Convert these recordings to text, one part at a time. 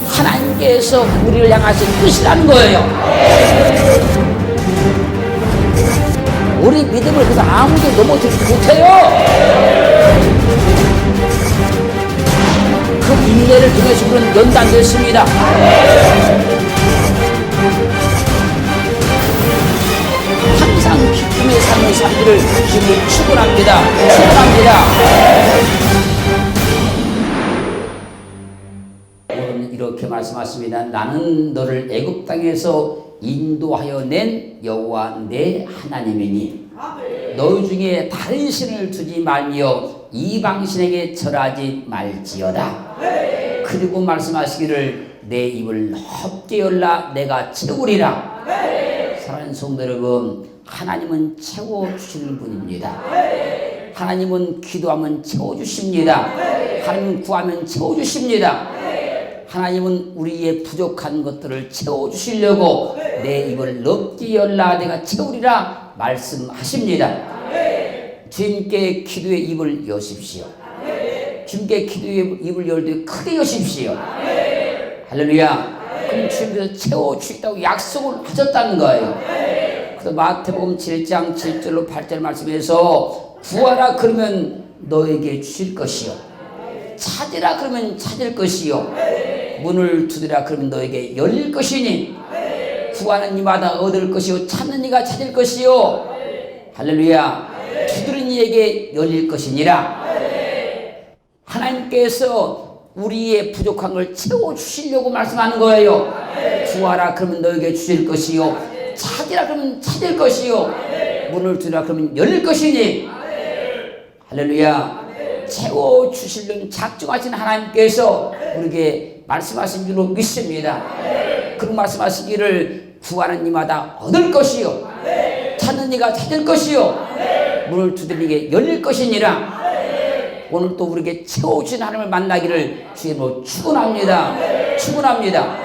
하나님께서 우리를 향하신 뜻이라는 거예요. 우리 믿음을 그래서 아무도 넘어뜨리지 못해요. 그 인내를 통해서 우리는 연단됐습니다. 항상 기쁨의 삶을 살기를 주님을 축원합니다. 오늘 이렇게 말씀하십니다. 나는 너를 애굽 땅에서 인도하여 낸 여호와 내 하나님이니 너희 중에 다른 신을 두지 말며 이방신에게 절하지 말지어다. 그리고 말씀하시기를 내 입을 헛게 열라 내가 채우리라. 사랑하는 성도 여러분, 하나님은 채워주시는 분입니다. 하나님은 기도하면 채워주십니다. 하나님은 구하면 채워주십니다. 하나님은 우리의 부족한 것들을 채워주시려고 내 입을 넓게 열라 내가 채우리라 말씀하십니다. 주님께 기도의 입을 여십시오. 주님께 기도의 입을 열되 크게 여십시오. 할렐루야. 그럼 주님께서 채워주시다고 약속을 하셨다는 거예요. 그래서 마태복음 7장 7절로 8절 말씀에서 구하라 그러면 너에게 주실 것이요 찾으라 그러면 찾을 것이요 문을 두드리라 그러면 너에게 열릴 것이니 구하는 이마다 얻을 것이요 찾는 이가 찾을 것이요 할렐루야. 두드리는 이에게 열릴 것이니라. 하나님께서 우리의 부족한 걸 채워주시려고 말씀하는 거예요. 구하라 그러면 너에게 주실 것이요 찾으라 그러면 찾을 것이요 문을 두드리라 그러면 열릴 것이니 할렐루야. 채워주시려는 작정하신 하나님께서 우리에게 말씀하신 줄로 믿습니다. 그런 말씀하시기를 구하는 이마다 얻을 것이요 찾는 이가 찾을 것이요 문을 두드리게 열릴 것이니라. 오늘 또 우리에게 채워주신 하나님을 만나기를 주님으로 축원합니다. 축원합니다.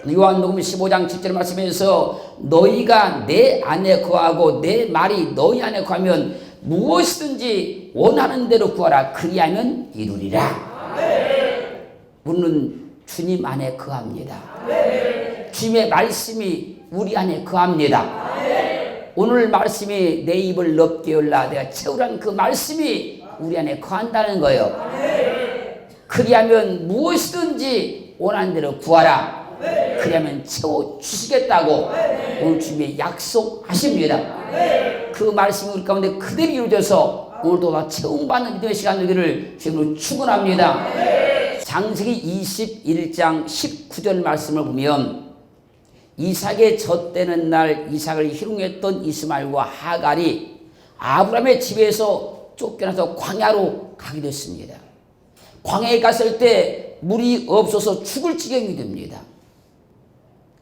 요한복음 15장 10절 말씀에서 너희가 내 안에 거하고 내 말이 너희 안에 거하면 무엇이든지 원하는 대로 구하라 그리하면 이루리라. 우리는 주님 안에 거합니다. 주님의 말씀이 우리 안에 거합니다. 오늘 말씀이 내 입을 넓게 열라 내가 채우라는 그 말씀이 우리 안에 거한다는 거예요. 그리하면 무엇이든지 원하는 대로 구하라 그리하면 채워주시겠다고 오늘 주님이 약속하십니다. 그 말씀이 우리 가운데 그대로 이루어져서 오늘도 다 채움받는 믿음의 시간 되기를 주님으로 축원합니다. 창세기 21장 19절 말씀을 보면 이삭의 젖되는 날 이삭을 희롱했던 이스마엘과 하갈이 아브라함의 집에서 쫓겨나서 광야로 가게 됐습니다. 광야에 갔을 때 물이 없어서 죽을 지경이 됩니다.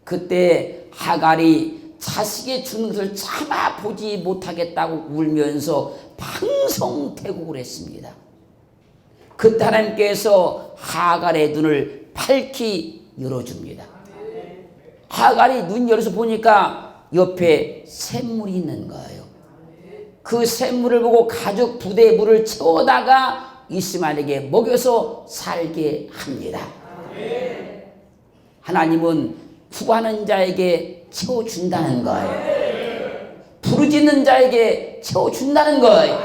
그때 하갈이 자식의 죽는 것을 참아 보지 못하겠다고 울면서 방성태국을 했습니다. 그때 하나님께서 하갈의 눈을 밝히 열어줍니다. 하갈이 눈 열어서 보니까 옆에 샘물이 있는 거예요. 그 샘물을 보고 가죽 부대에 물을 채워다가 이스마엘에게 먹여서 살게 합니다. 하나님은 구하는 자에게 채워준다는 거예요. 부르짖는 자에게 채워준다는 거예요.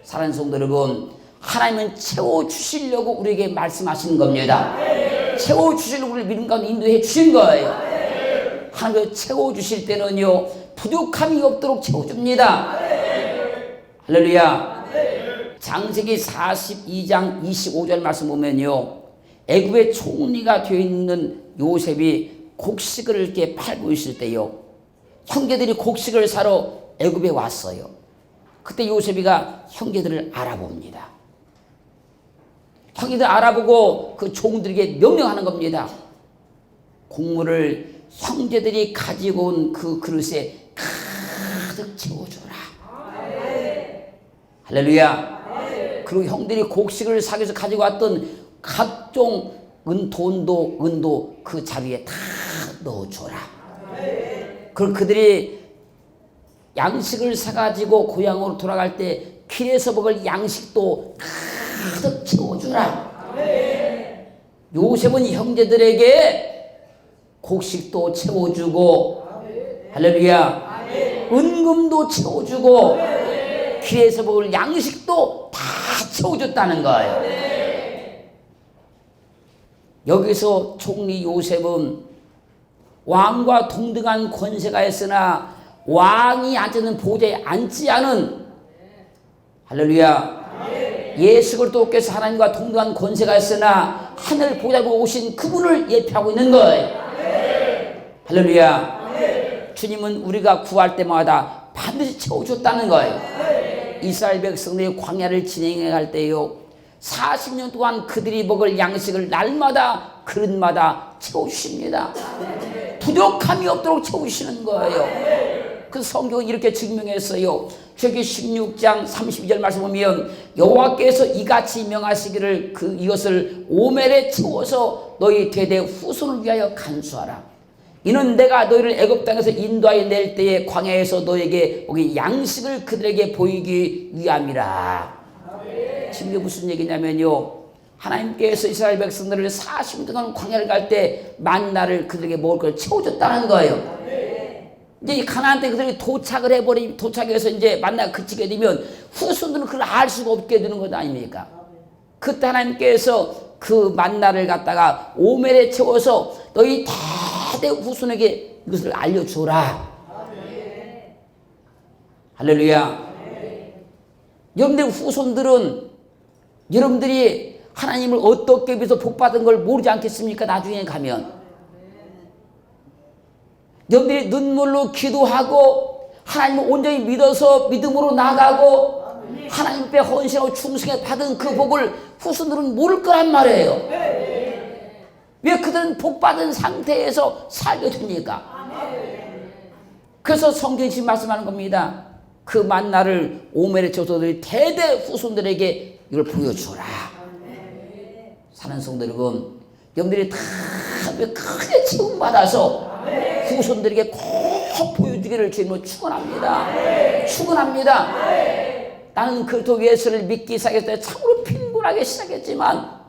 사랑하는 성도 여러분, 하나님은 채워주시려고 우리에게 말씀하시는 겁니다. 채워주시려고 우리를 믿음 가운데 인도해 주신 거예요. 하나님께서 채워주실 때는요 부족함이 없도록 채워줍니다. 할렐루야. 창세기 42장 25절 말씀 보면요 애굽의 총리가 되어 있는 요셉이 곡식을 이렇게 팔고 있을 때요 형제들이 곡식을 사러 애굽에 왔어요. 그때 요셉이가 형제들을 알아봅니다. 형제들 알아보고 그 종들에게 명령하는 겁니다. 곡물을 형제들이 가지고 온 그 그릇에 가득 채워줘라. 할렐루야. 그리고 형들이 곡식을 사기 위해서 가지고 왔던 각종 은도 그 자리에 다 넣어줘라. 그리고 그들이 양식을 사가지고 고향으로 돌아갈 때 길에서 먹을 양식도 가득 채워주라. 요셉은 형제들에게 곡식도 채워주고, 할렐루야, 은금도 채워주고, 길에서 먹을 양식도 다 채워줬다는 거예요. 여기서 총리 요셉은 왕과 동등한 권세가 있으나 왕이 앉는 보좌에 앉지 않은, 할렐루야, 예수 그리스도께서 하나님과 동등한 권세가 있으나 하늘 보좌에 오신 그분을 예표하고 있는 거예요. 할렐루야. 주님은 우리가 구할 때마다 반드시 채워줬다는 거예요. 이스라엘 백성들이 광야를 진행해 갈 때요, 40년 동안 그들이 먹을 양식을 날마다 그릇마다 채워주십니다. 부족함이 없도록 채우시는 거예요. 그 성경은 이렇게 증명했어요. 저기 16장 32절 말씀 보면 여호와께서 이같이 명하시기를 이것을 오멜에 채워서 너희 대대 후손을 위하여 간수하라. 이는 내가 너희를 애굽 땅에서 인도하여 낼 때에 광야에서 너에게 양식을 그들에게 보이기 위함이라. 지금 이게 무슨 얘기냐면요, 하나님께서 이스라엘 백성들을 40년 동안 광야를 갈 때 만나를 그들에게 먹을 걸 채워줬다는 거예요. 이제 가나안 때 그들이 도착해서 이제 만나가 그치게 되면 후손들은 그걸 알 수가 없게 되는 것 아닙니까? 그때 하나님께서 그 만나를 갖다가 오멜에 채워서 너희 대대 후손에게 이것을 알려주라. 할렐루야. 여러분들 후손들은 여러분들이 하나님을 어떻게 위해서 복받은 걸 모르지 않겠습니까? 나중에 가면 여러분들이 눈물로 기도하고 하나님을 온전히 믿어서 믿음으로 나가고 하나님 앞에 헌신하고 충성해 받은 그 복을 후손들은 모를 거란 말이에요. 왜 그들은 복받은 상태에서 살게 됩니까? 그래서 성경이 지금 말씀하는 겁니다. 그 만나를 오멜에 채워서 대대 후손들에게 이걸 보여주라. 사는 성도 여러분, 여러분들이 다 크게 채움받아서 후손들에게 꼭 보여주기를 주님으로 축원합니다. 축원합니다. 나는 그리스도 예수를 믿기 시작했을 때 참으로 빈곤하게 시작했지만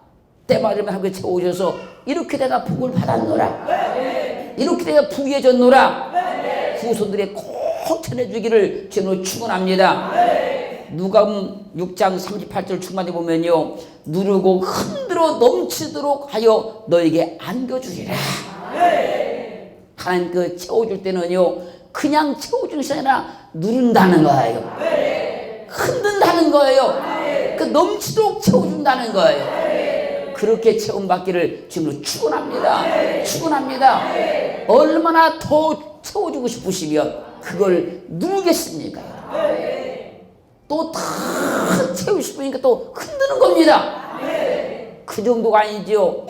때마다 함께 채워주셔서 이렇게 내가 복을 받았노라. 이렇게 내가 부유해졌노라. 후손들에게 꼭 전해주기를 주님으로 축원합니다. 누가복음 6장 38절 중반에 보면요, 누르고 흔들어 넘치도록 하여 너에게 안겨주리라. 하나님 그 채워줄 때는요, 그냥 채워주는 것이 아니라 누른다는 거예요. 흔든다는 거예요. 그 넘치도록 채워준다는 거예요. 그렇게 채움받기를 지금으로 축원합니다. 축원합니다. 얼마나 더 채워주고 싶으시면 그걸 누르겠습니까? 또 다 채우고 싶으니까 또 흔드는 겁니다. 그 정도가 아니죠.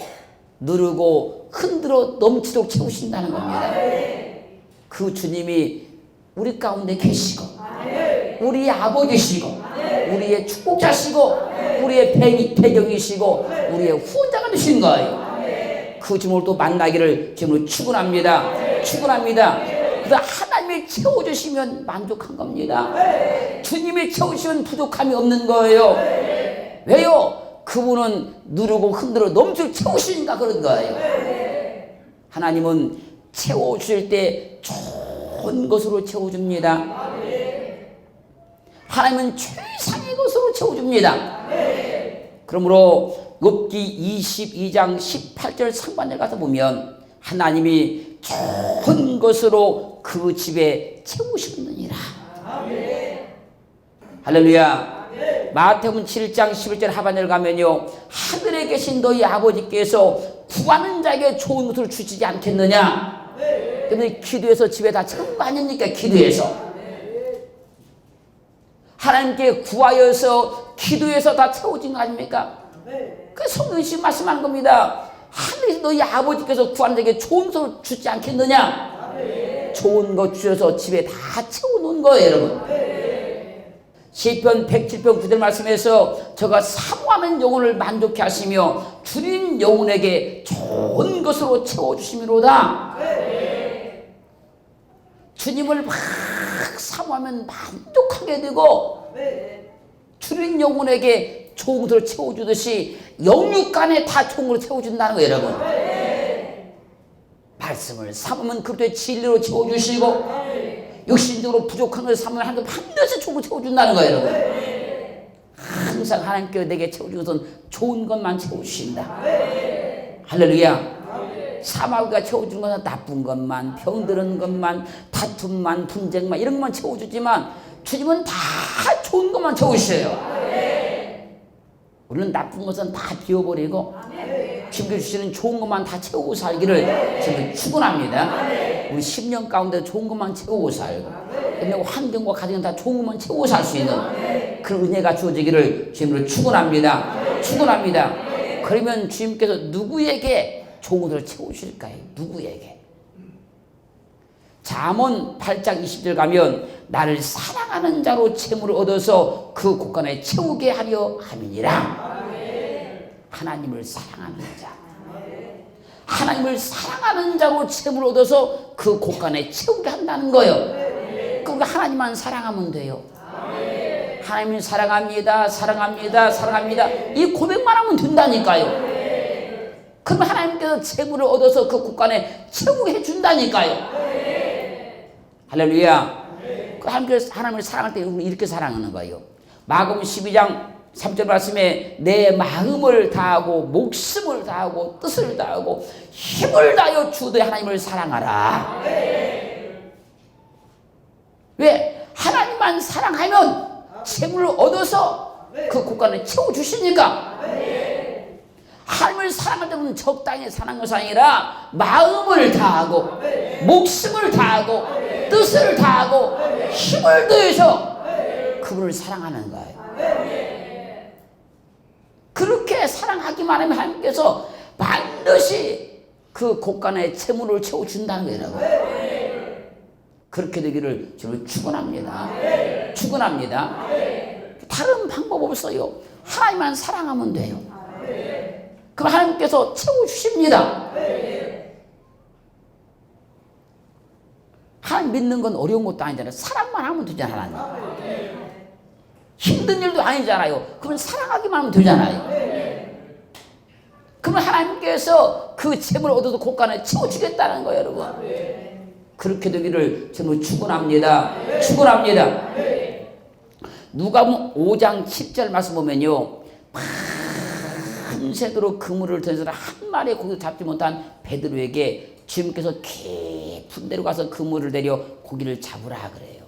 누르고 흔들어 넘치도록 채우신다는 겁니다. 그 주님이 우리 가운데 계시고 우리의 아버지시고 우리의 축복자시고 우리의 배경이시고 우리의 후원자가 되신 거예요. 그 주님을 또 만나기를 지금으로 축원합니다. 축원합니다. 그래서 하나님이 채워주시면 만족한 겁니다. 주님이 채우시면 부족함이 없는 거예요. 왜요? 그분은 누르고 흔들어 넘치도록 채우시니까 그런 거예요. 하나님은 채워주실 때 좋은 것으로 채워줍니다. 하나님은 최상의 것으로 채워줍니다. 그러므로 욥기 22장 18절 상반절 가서 보면 하나님이 좋은 것으로 그 집에 채우셨느니라. 할렐루야. 마태복음 7장 11절 하반절 가면요, 하늘에 계신 너희 아버지께서 구하는 자에게 좋은 것을 주시지 않겠느냐. 그런데 기도해서 집에 다 채운 거 아닙니까? 기도해서 하나님께 구하여서 기도해서 다 채워진 거 아닙니까? 그 성경이 지금 말씀하는 겁니다. 하늘에서 너희 아버지께서 구하는 자에게 좋은 것을 주지 않겠느냐. 좋은 것 주셔서 집에 다 채워놓은 거예요, 여러분. 시편 107편 9절 말씀에서 저가 사모하는 영혼을 만족해 하시며 주님 영혼에게 좋은 것으로 채워주심이로다. 주님을 막 사모하면 만족하게 되고 주린 영혼에게 종으로 채워주듯이 영육간에 다 종으로 채워준다는 거예요, 여러분. 말씀을 삼으면 그때 진리로 채워주시고 육신적으로 부족한 것을 삼으면 하나님 반드시 종으로 채워준다는 거예요, 여러분. 항상 하나님께서 내게 채워준 것은 좋은 것만 채우신다. 할렐루야. 사마귀가 채워주는 것은 나쁜 것만, 병드는 것만, 다툼만, 분쟁만 이런 것만 채워주지만 주님은 다 좋은 것만 채우셔요. 우리는 나쁜 것은 다 비워버리고 주님께 주시는 좋은 것만 다 채우고 살기를 저는 축원합니다. 우리 10년 가운데 좋은 것만 채우고 살고 환경과 가정은 다 좋은 것만 채우고 살 수 있는 그 은혜가 주어지기를 주님으로 축원합니다. 축원합니다. 그러면 주님께서 누구에게 종으로 채우실까요? 누구에게? 잠언 8장 20절 가면 나를 사랑하는 자로 채무를 얻어서 그 곳간에 채우게 하려 함이니라. 하나님을 사랑하는 자, 하나님을 사랑하는 자로 채무를 얻어서 그 곳간에 채우게 한다는 거예요. 그러니까 하나님만 사랑하면 돼요. 하나님을 사랑합니다, 사랑합니다, 사랑합니다 이 고백만 하면 된다니까요. 그럼 하나님께서 채무를 얻어서 그 곳간에 채우게 해준다니까요. 할렐루야. 하나님을 사랑할 때 이렇게 사랑하는 거예요. 마가복음 12장 3절 말씀에 내 마음을 다하고 목숨을 다하고 뜻을 다하고 힘을 다하여 주되 하나님을 사랑하라. 왜? 하나님만 사랑하면 채무를 얻어서 그 곳간에 채워주시니까. 하나님을 사랑할 때는 적당히 사랑하는 것이 아니라 마음을 다하고 목숨을 다하고 뜻을 다하고 힘을 더해서 그분을 사랑하는 거예요. 그렇게 사랑하기만 하면 하나님께서 반드시 그 곳간에 채무를 채워준다는 거예요. 그렇게 되기를 저는 축원합니다. 축원합니다. 다른 방법 없어요. 하나님만 사랑하면 돼요. 그럼 하나님께서 채워주십니다. 하나님 믿는 건 어려운 것도 아니잖아요. 사랑만 하면 되잖아요. 하나님. 힘든 일도 아니잖아요. 그러면 사랑하기만 하면 되잖아요. 그러면 하나님께서 그 채무를 얻어서 곳간에 채워주겠다는 거예요, 여러분. 그렇게 되기를 저는 축원합니다. 축원합니다. 누가복음 5장 10절 말씀 보면요, 밤새도록 그물을 던져서 한 마리의 고기도 잡지 못한 베드로에게 주님께서 깊은 데로 가서 그물을 내려 고기를 잡으라 그래요.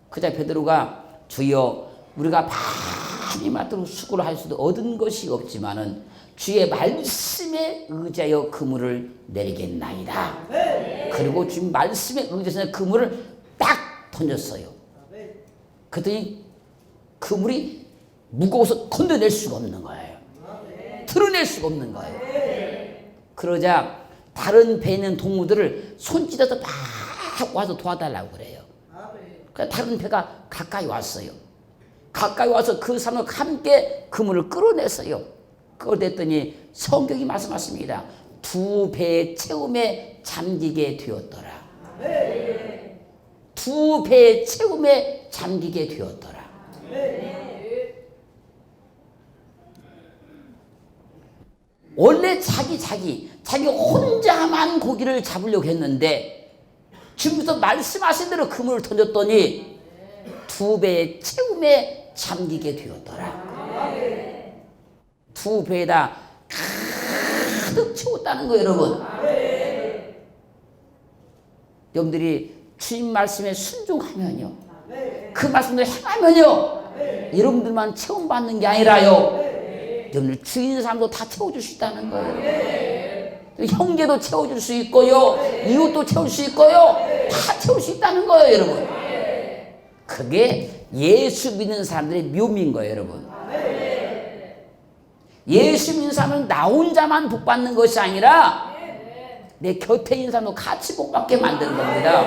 그자 베드로가 주여 우리가 밤이 맞도록 수고를 할 수도 얻은 것이 없지만은 주의 말씀에 의지하여 그물을 내리겠나이다. 그리고 주님 말씀에 의지해서 그물을 딱 던졌어요. 그랬더니 그물이 무거워서 건져낼 수가 없는 거예요. 드러낼 수가 없는 거예요. 그러자 다른 배에 있는 동무들을 손짓해서 막 와서 도와달라고 그래요. 그래서 다른 배가 가까이 왔어요. 가까이 와서 그 사람과 함께 그물을 끌어냈어요. 끌어냈더니 성경이 말씀하십니다. 두 배의 채움에 잠기게 되었더라. 두 배의 채움에 잠기게 되었더라. 원래 자기 혼자만 고기를 잡으려고 했는데 주님께서 말씀하신 대로 그물을 던졌더니 두 배의 채움에 잠기게 되었더라. 두 배에다 가득 채웠다는 거예요, 여러분. 여러분들이 주님 말씀에 순종하면요, 그 말씀을 행하면요, 여러분들만 체험받는 게 아니라요, 여러분들 주위 있는 사람도 다 채워줄 수 있다는 거예요. 형제도 채워줄 수 있고요, 이웃도 채울 수 있고요, 다 채울 수 있다는 거예요, 여러분. 그게 예수 믿는 사람들의 묘미인 거예요, 여러분. 예수 믿는 사람은 나 혼자만 복 받는 것이 아니라 내 곁에 있는 사람도 같이 복 받게 만드는 겁니다.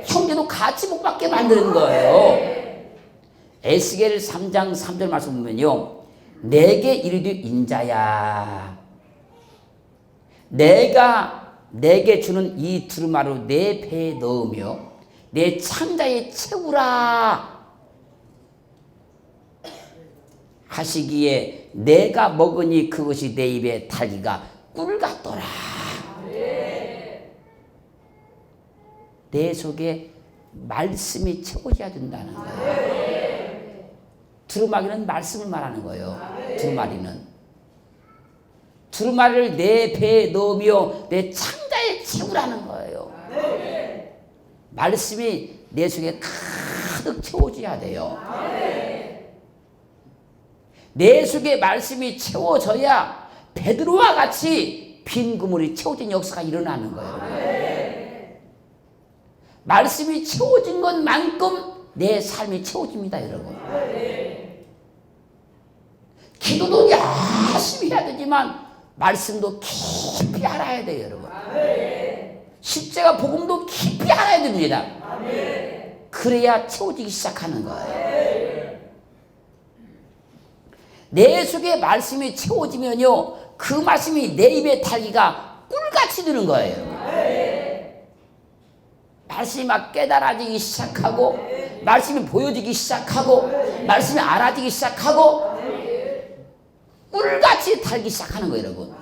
형제도 같이 복 받게 만드는 거예요. 에스겔 3장 3절 말씀 보면요, 내게 이르되 인자야, 내가 내게 주는 이 두루마리로 내 배에 넣으며 내 창자에 채우라. 하시기에 내가 먹으니 그것이 내 입에 달기가 꿀 같더라. 내 속에 말씀이 채워져야 된다는 거예요. 두루마기는 말씀을 말하는 거예요. 두루마리를 내 배에 넣으며 내 창자에 채우라는 거예요. 말씀이 내 속에 가득 채워져야 돼요. 내 속에 말씀이 채워져야 베드로와 같이 빈 그물이 채워진 역사가 일어나는 거예요. 말씀이 채워진 것만큼 내 삶이 채워집니다, 여러분. 기도도 열심히 해야 되지만 말씀도 깊이 알아야 돼요, 여러분. 십자가 복음도 깊이 알아야 됩니다. 그래야 채워지기 시작하는 거예요. 내 속에 말씀이 채워지면요, 그 말씀이 내 입에 달기가 꿀같이 드는 거예요. 말씀이 막 깨달아지기 시작하고, 말씀이 보여지기 시작하고, 말씀이 알아지기 시작하고, 꿀같이 달기 시작하는 거예요, 여러분.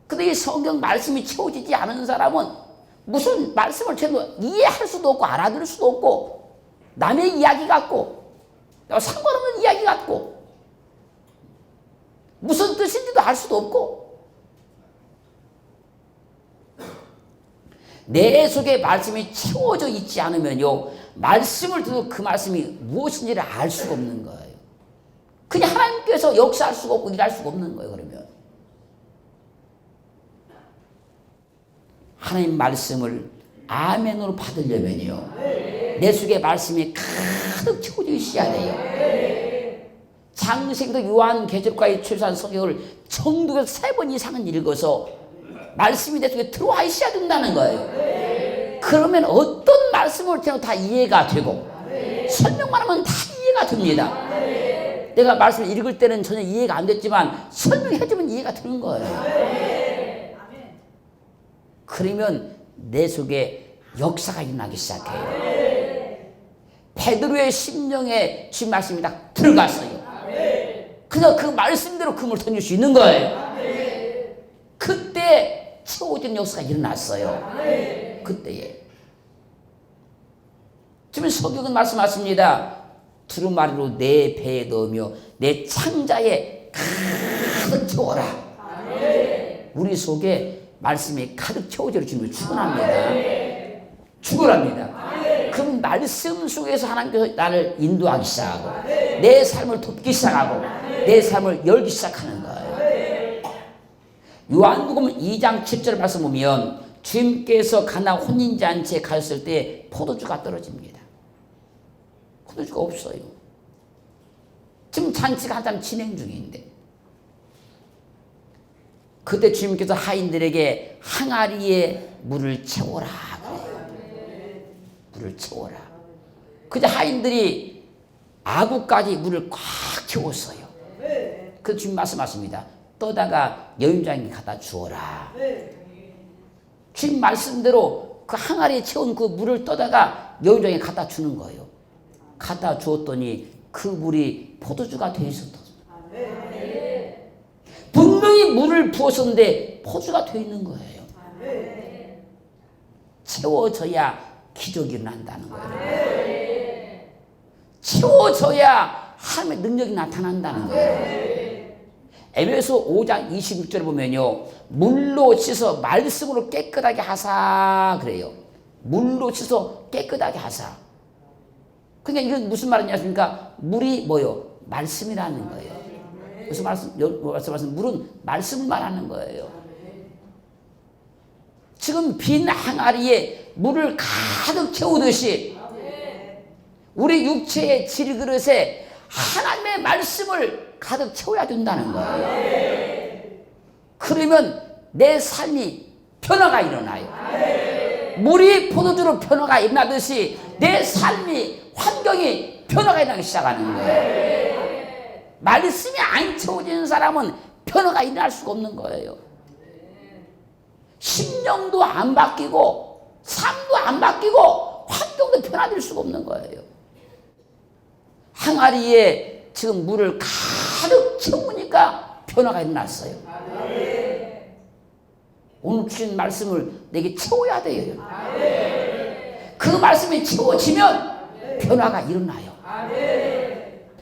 근데 이 성경 말씀이 채워지지 않은 사람은 무슨 말씀을 채도 이해할 수도 없고 알아들을 수도 없고 남의 이야기 같고 상관없는 이야기 같고 무슨 뜻인지도 알 수도 없고 내 속에 말씀이 채워져 있지 않으면요, 말씀을 들어도 그 말씀이 무엇인지를 알 수가 없는 거예요. 그냥 하나님께서 역사할 수가 없고 일할 수가 없는 거예요. 그러면 하나님 말씀을 아멘으로 받으려면요, 내 속에 말씀이 가득 채워져 있어야 돼요. 장세기도 요한계시록과의 출산 성경을 정독에서 3번 이상은 읽어서 말씀이 내 속에 들어와 있어야 된다는 거예요. 그러면 어떤 말씀을 들어도 다 이해가 되고 설명만 하면 다 이해가 됩니다. 내가 말씀을 읽을 때는 전혀 이해가 안 됐지만 설명해주면 이해가 되는 거예요. 그러면 내 속에 역사가 일어나기 시작해요. 베드로의 심령에 주님 말씀이 딱 들어갔어요. 그냥 그 말씀대로 그물 던질 수 있는 거예요. 그때 채워진 역사가 일어났어요. 그때에. 지금 성경은 말씀하십니다. 두루마리로 내 배에 넣으며 내 창자에 가득 채워라. 우리 속에 말씀이 가득 채워져 주님을 축원합니다. 축원합니다. 그럼 말씀 속에서 하나님께서 나를 인도하기 시작하고 내 삶을 돕기 시작하고 내 삶을 열기 시작하는 거예요. 요한복음 2장 7절 말씀 보면 주님께서 가나 혼인잔치에 가셨을 때 포도주가 떨어집니다. 포도주가 없어요. 지금 잔치가 한참 진행 중인데 그때 주님께서 하인들에게 항아리에 물을 채워라 그래요. 물을 채워라. 그때 하인들이 아구까지 물을 꽉 채웠어요. 그 주님 말씀하십니다. 떠다가 여인장에게 갖다 주어라. 주님 말씀대로 그 항아리에 채운 그 물을 떠다가 여인장에 갖다 주는 거예요. 갖다 주었더니 그 물이 포도주가 되어 있었다. 분명히 물을 부었었는데 포도주가 되어 있는 거예요. 채워져야 기적이 일어난다는 거예요. 채워져야 하나님의 능력이 나타난다는 거예요. 에베소 5장 26절을 보면요, 물로 씻어 말씀으로 깨끗하게 하사 그래요. 물로 씻어 깨끗하게 하사. 그러니까 이건 무슨 말이냐십니까? 물이 뭐요? 말씀이라는 거예요. 무슨 말씀? 물은 말씀을 말하는 거예요. 지금 빈 항아리에 물을 가득 채우듯이 우리 육체의 질그릇에 하나님의 말씀을 가득 채워야 된다는 거예요. 그러면 내 삶이 변화가 일어나요. 물이 포도주로 변화가 일어나듯이 내 삶이 환경이 변화가 일어나기 시작하는 거예요. 말씀이 안 채워지는 사람은 변화가 일어날 수가 없는 거예요. 심령도 안 바뀌고 삶도 안 바뀌고 환경도 변화될 수가 없는 거예요. 항아리에 지금 물을 가득 채우니까 변화가 일어났어요. 오늘 주신 말씀을 내게 채워야 돼요. 그 말씀이 채워지면 변화가 일어나요.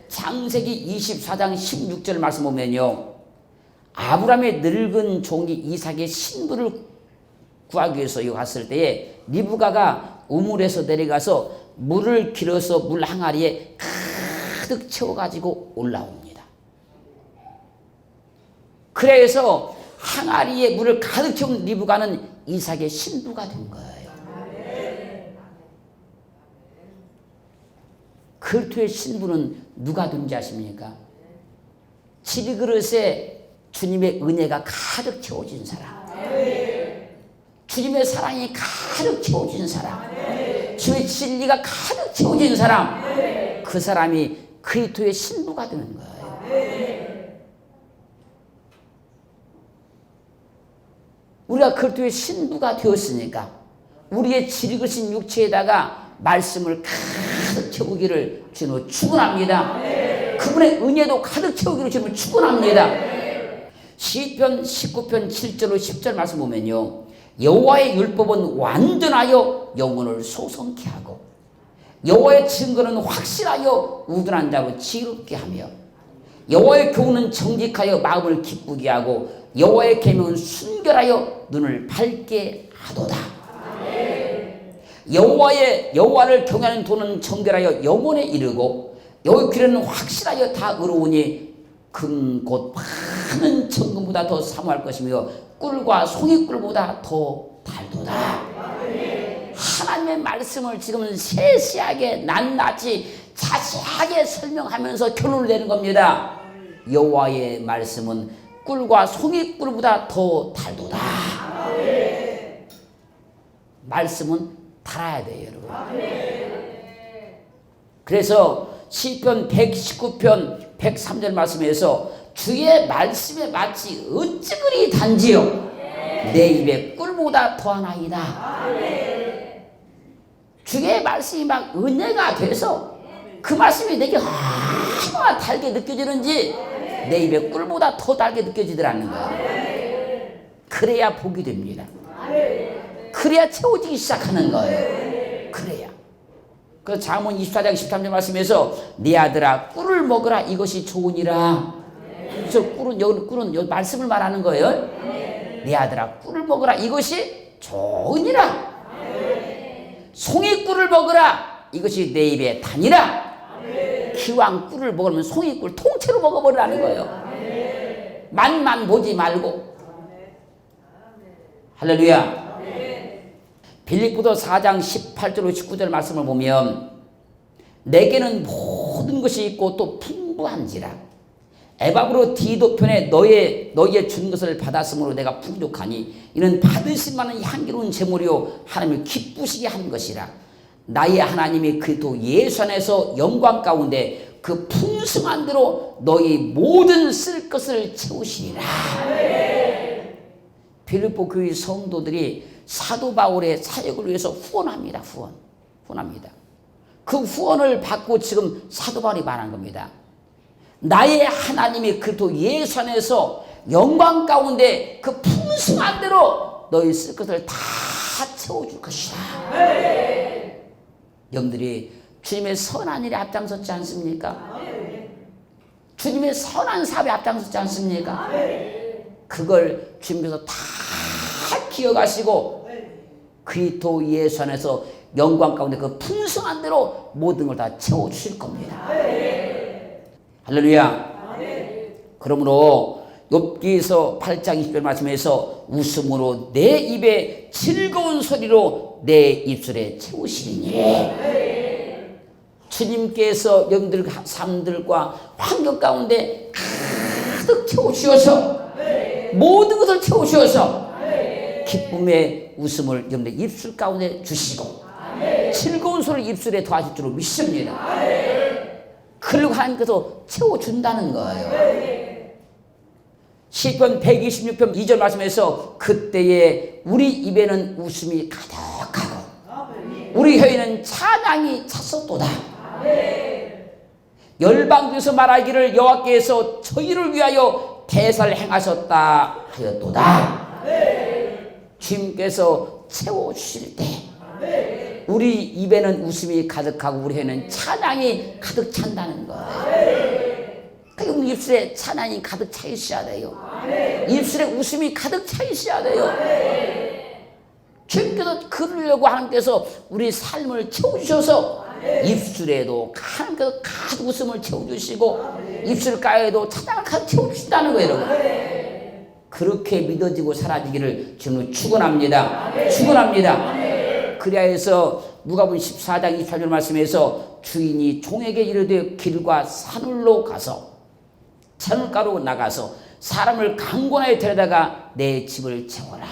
창세기 24장 16절 말씀 보면요, 아브라함의 늙은 종이 이삭의 신부를 구하기 위해서 갔을 때에 리브가가 우물에서 내려가서 물을 길어서 물 항아리에 가득 채워가지고 올라옵니다. 그래서 항아리에 물을 가득 채운 리브가는 이삭의 신부가 된 거예요. 그리스도의 신부는 누가 된지 아십니까? 지리그릇에 주님의 은혜가 가득 채워진 사람, 주님의 사랑이 가득 채워진 사람, 주의 진리가 가득 채워진 사람, 그 사람이 그리스도의 신부가 되는 거예요. 우리가 그리스도의 신부가 되었으니까 우리의 지리그릇인 육체에다가 말씀을 가득 채우기를 주님으로 축원합니다. 그분의 은혜도 가득 채우기를 주님으로 축원합니다. 시편 19편 7절로 10절 말씀 보면요, 여호와의 율법은 완전하여 영혼을 소성케 하고 여호와의 증거는 확실하여 우둔한 자로 지혜롭게 하며 여호와의 교훈은 정직하여 마음을 기쁘게 하고 여호와의 계명은 순결하여 눈을 밝게 하도다. 여호와를 경외하는 도는 정결하여 영혼에 이르고 여호와의 귀는 확실하여 다 의로우니 금 곧 많은 정금보다 더 사모할 것이며 꿀과 송이꿀보다 더 달도다. 하나님의 말씀을 지금은 세세하게 낱낱이 자세하게 설명하면서 결론을 내는 겁니다. 여호와의 말씀은 꿀과 송이꿀보다 더 달도다. 말씀은 달아야 돼요, 여러분. 그래서 시편 119편 103절 말씀에서 주의 말씀에 마치 어찌 그리 단지요 내 입에 꿀보다 더하나이다. 주의 말씀이 막 은혜가 돼서 그 말씀이 내게 얼마나 달게 느껴지는지 내 입에 꿀보다 더 달게 느껴지더라는 거예요. 그래야 복이 됩니다. 그래야 채워지기 시작하는 거예요. 그래야. 그 잠언 24장 13절 말씀에서 네 아들아 꿀을 먹으라 이것이 좋으니라. 그래서 꿀은 여기 말씀을 말하는 거예요. 네 아들아 꿀을 먹으라 이것이 좋으니라. 송이꿀을 먹으라 이것이 내 입에 다니라. 기왕 꿀을 먹으면 송이꿀 통째로 먹어버리라는 거예요. 맛만 보지 말고. 할렐루야. 빌립보서 4장 18절 19절 말씀을 보면 내게는 모든 것이 있고 또 풍부한지라 에바브로 디도편에 너희의 준 것을 받았으므로 내가 풍족하니 이는 받으실 만한 향기로운 제물이요 하나님을 기쁘시게 한 것이라. 나의 하나님이 그리스도 예수 안에서 영광 가운데 그 풍성한 대로 너희 모든 쓸 것을 채우시리라. 빌립보 교회 성도들이 사도 바울의 사역을 위해서 후원합니다. 후원합니다. 그 후원을 받고 지금 사도 바울이 말한 겁니다. 나의 하나님이 그리스도 예수 안에서 영광 가운데 그 풍성한 대로 너희 쓸 것을 다 채워줄 것이다. 영들이 주님의 선한 일에 앞장섰지 않습니까? 주님의 선한 사업에 앞장섰지 않습니까? 그걸 주님께서 다 기억하시고 그리스도 예수 안에서 영광 가운데 그 풍성한 대로 모든 걸 다 채워주실 겁니다. 할렐루야. 그러므로 욥기서 8장 20절 말씀에서 웃음으로 내 입에 즐거운 소리로 내 입술에 채우시리니 주님께서 영들 삶들과 환경 가운데 가득 채우시어서 모든 것을 채우시어서 기쁨의 웃음을 여러분의 입술 가운데 주시고 즐거운 소리를 입술에 더하실 줄로 믿습니다. 그리고 하나님께서 채워준다는 거예요. 시편 126편 2절 말씀에서 그때에 우리 입에는 웃음이 가득하고 우리 혀에는 찬양이 찼었도다. 열방 중에서 말하기를 여호와께서 저희를 위하여 대사를 행하셨다 하였도다. 주님께서 채워주실 때 우리 입에는 웃음이 가득하고 우리 에는 찬양이 가득 찬다는 거예요. 우리 입술에 찬양이 가득 차 있어야 돼요. 입술에 웃음이 가득 차 있어야 돼요. 주님께서 그러려고 하나님께서 우리 삶을 채워주셔서 입술에도 하나님께서 가득 웃음을 채워주시고 입술가에도 찬양을 가득 채워주신다는 거예요, 여러분. 그렇게 믿어지고 사라지기를 주님은 축원합니다. 축원합니다. 그래야 해서 누가복음 14장 28절 말씀에서 주인이 종에게 이르되 길과 산울로 가서 산울가로 나가서 사람을 강권하여 데려다가 내 집을 채워라.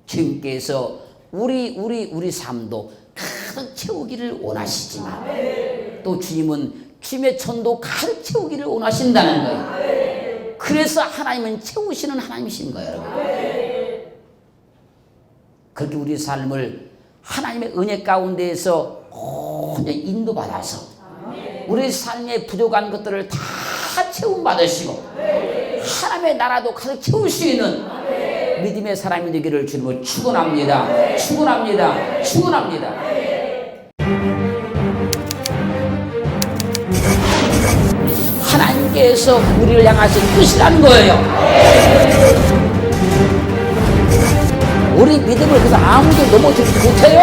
주님께서 우리 삶도 가득 채우기를 원하시지만 또 주님은 주님의 천도 가득 채우기를 원하신다는 거예요. 그래서 하나님은 채우시는 하나님이신 거예요, 여러분. 그렇게 우리 삶을 하나님의 은혜 가운데에서 온전히 인도받아서 우리 삶에 부족한 것들을 다 채움받으시고 하나님의 나라도 가득 채울 수 있는 믿음의 사람이 되기를 주님을 축원합니다. 축원합니다. 축원합니다. 하나님께서 우리를 향하신 뜻이라는 거예요. 우리 믿음을 그래서 아무도 넘어뜨리지 못해요.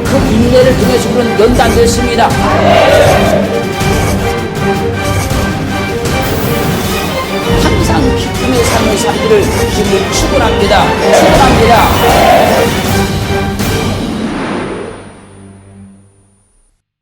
그 인내를 통해서 우리는 연단됐습니다. 항상 기쁨의 삶을 살기를 주님을 축원합니다. 축원합니다.